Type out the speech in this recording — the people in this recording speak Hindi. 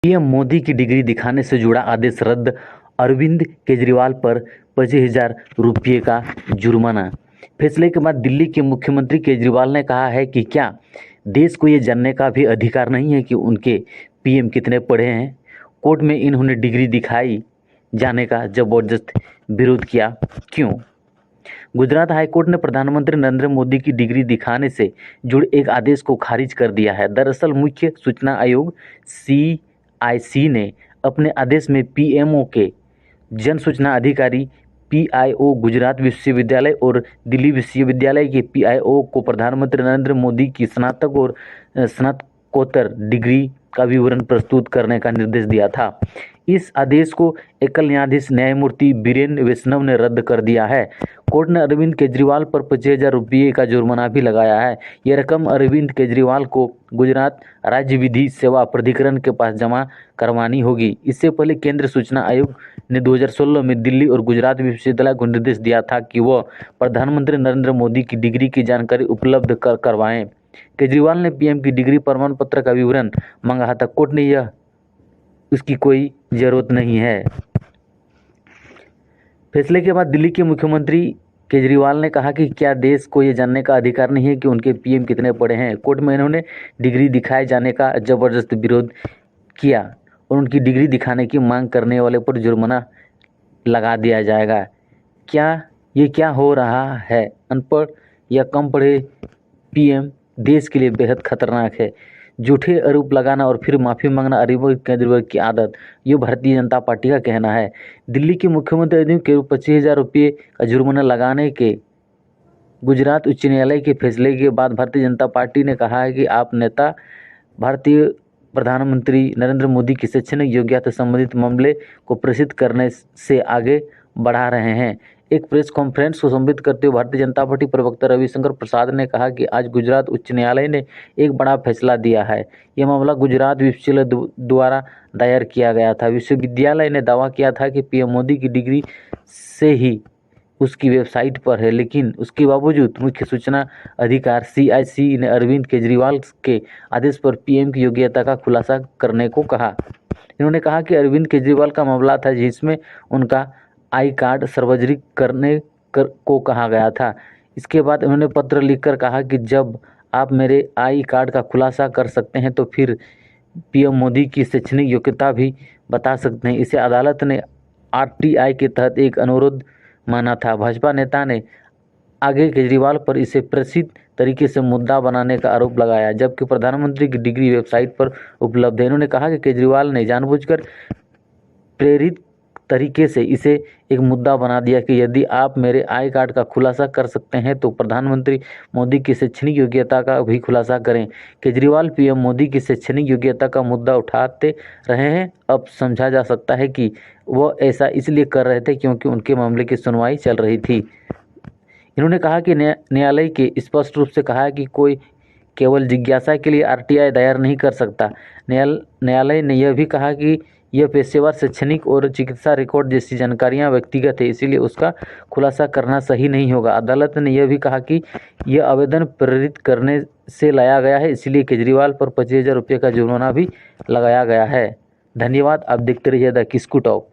पीएम मोदी की डिग्री दिखाने से जुड़ा आदेश रद्द, अरविंद केजरीवाल पर 25,000 रुपये का जुर्माना। फैसले के बाद दिल्ली के मुख्यमंत्री केजरीवाल ने कहा है कि क्या देश को ये जानने का भी अधिकार नहीं है कि उनके पीएम कितने पढ़े हैं। कोर्ट में इन्होंने डिग्री दिखाई जाने का जबरदस्त विरोध किया, क्यों? गुजरात हाईकोर्ट ने प्रधानमंत्री नरेंद्र मोदी की डिग्री दिखाने से जुड़े एक आदेश को खारिज कर दिया है। दरअसल मुख्य सूचना आयोग CIC ने अपने आदेश में पीएमओ के जन सूचना अधिकारी PIO गुजरात विश्वविद्यालय और दिल्ली विश्वविद्यालय के PIO को प्रधानमंत्री नरेंद्र मोदी की स्नातक और स्नातकोत्तर डिग्री का विवरण प्रस्तुत करने का निर्देश दिया था। इस आदेश को एकल न्यायाधीश न्यायमूर्ति बीरेन वैष्णव ने रद्द कर दिया है। कोर्ट ने अरविंद केजरीवाल पर 25,000 रुपये का जुर्माना भी लगाया है। यह रकम अरविंद केजरीवाल को गुजरात राज्य विधि सेवा प्राधिकरण के पास जमा करवानी होगी। इससे पहले केंद्रीय सूचना आयोग ने 2016 में दिल्ली और गुजरात विश्वविद्यालय को निर्देश दिया था कि वह प्रधानमंत्री नरेंद्र मोदी की डिग्री की जानकारी उपलब्ध करवाएं। केजरीवाल ने पीएम की डिग्री प्रमाण पत्र का विवरण मांगा था। कोर्ट ने यह उसकी कोई जरूरत नहीं है। फैसले के बाद दिल्ली के मुख्यमंत्री केजरीवाल ने कहा कि क्या देश को ये जानने का अधिकार नहीं है कि उनके पीएम कितने पढ़े हैं। कोर्ट में इन्होंने डिग्री दिखाए जाने का जबरदस्त विरोध किया और उनकी डिग्री दिखाने की मांग करने वाले पर जुर्माना लगा दिया जाएगा। क्या हो रहा है? अनपढ़ या कम पढ़े पीएम देश के लिए बेहद खतरनाक है। झूठे आरोप लगाना और फिर माफ़ी मांगना अरविंद केजरीवाल की आदत, ये भारतीय जनता पार्टी का कहना है। दिल्ली के मुख्यमंत्री अरविंद केजरीवाल 25,000 रुपये का जुर्माना लगाने के गुजरात उच्च न्यायालय के फैसले के बाद भारतीय जनता पार्टी ने कहा है कि आप नेता भारतीय प्रधानमंत्री नरेंद्र मोदी की शैक्षणिक योग्यता संबंधित मामले को प्रेषित करने से आगे बढ़ा रहे हैं। एक प्रेस कॉन्फ्रेंस को संबोधित करते हुए भारतीय जनता पार्टी प्रवक्ता रविशंकर प्रसाद ने कहा कि आज गुजरात उच्च न्यायालय ने एक बड़ा फैसला दिया है। यह मामला गुजरात विश्वविद्यालय द्वारा दायर किया गया था। विश्वविद्यालय ने दावा किया था कि पीएम मोदी की डिग्री से ही उसकी वेबसाइट पर है, लेकिन उसके बावजूद मुख्य सूचना अधिकार CIC ने अरविंद केजरीवाल के आदेश पर पीएम की योग्यता का खुलासा करने को कहा। इन्होंने कहा कि अरविंद केजरीवाल का मामला था जिसमें उनका आई कार्ड सार्वजनिक करने को कहा गया था। इसके बाद उन्होंने पत्र लिखकर कहा कि जब आप मेरे आई कार्ड का खुलासा कर सकते हैं तो फिर पीएम मोदी की शैक्षणिक योग्यता भी बता सकते हैं। इसे अदालत ने RTI के तहत एक अनुरोध माना था। भाजपा नेता ने आगे केजरीवाल पर इसे प्रसिद्ध तरीके से मुद्दा बनाने का आरोप लगाया, जबकि प्रधानमंत्री की डिग्री वेबसाइट पर उपलब्ध है। इन्होंने कहा कि केजरीवाल ने जानबूझकर प्रेरित तरीके से इसे एक मुद्दा बना दिया कि यदि आप मेरे आई कार्ड का खुलासा कर सकते हैं तो प्रधानमंत्री मोदी की शैक्षणिक योग्यता का भी खुलासा करें। केजरीवाल पीएम मोदी की शैक्षणिक योग्यता का मुद्दा उठाते रहे हैं। अब समझा जा सकता है कि वह ऐसा इसलिए कर रहे थे क्योंकि उनके मामले की सुनवाई चल रही थी। इन्होंने कहा कि न्यायालय के स्पष्ट रूप से कहा है कि कोई केवल जिज्ञासा के लिए RTI दायर नहीं कर सकता। न्यायालय ने यह भी कहा कि यह पेशेवर शैक्षणिक और चिकित्सा रिकॉर्ड जैसी जानकारियां व्यक्तिगत है, इसीलिए उसका खुलासा करना सही नहीं होगा। अदालत ने यह भी कहा कि यह आवेदन प्रेरित करने से लाया गया है, इसलिए केजरीवाल पर 25,000 रुपये का जुर्माना भी लगाया गया है। धन्यवाद। आप देखते रहिए द किस्कू टॉक।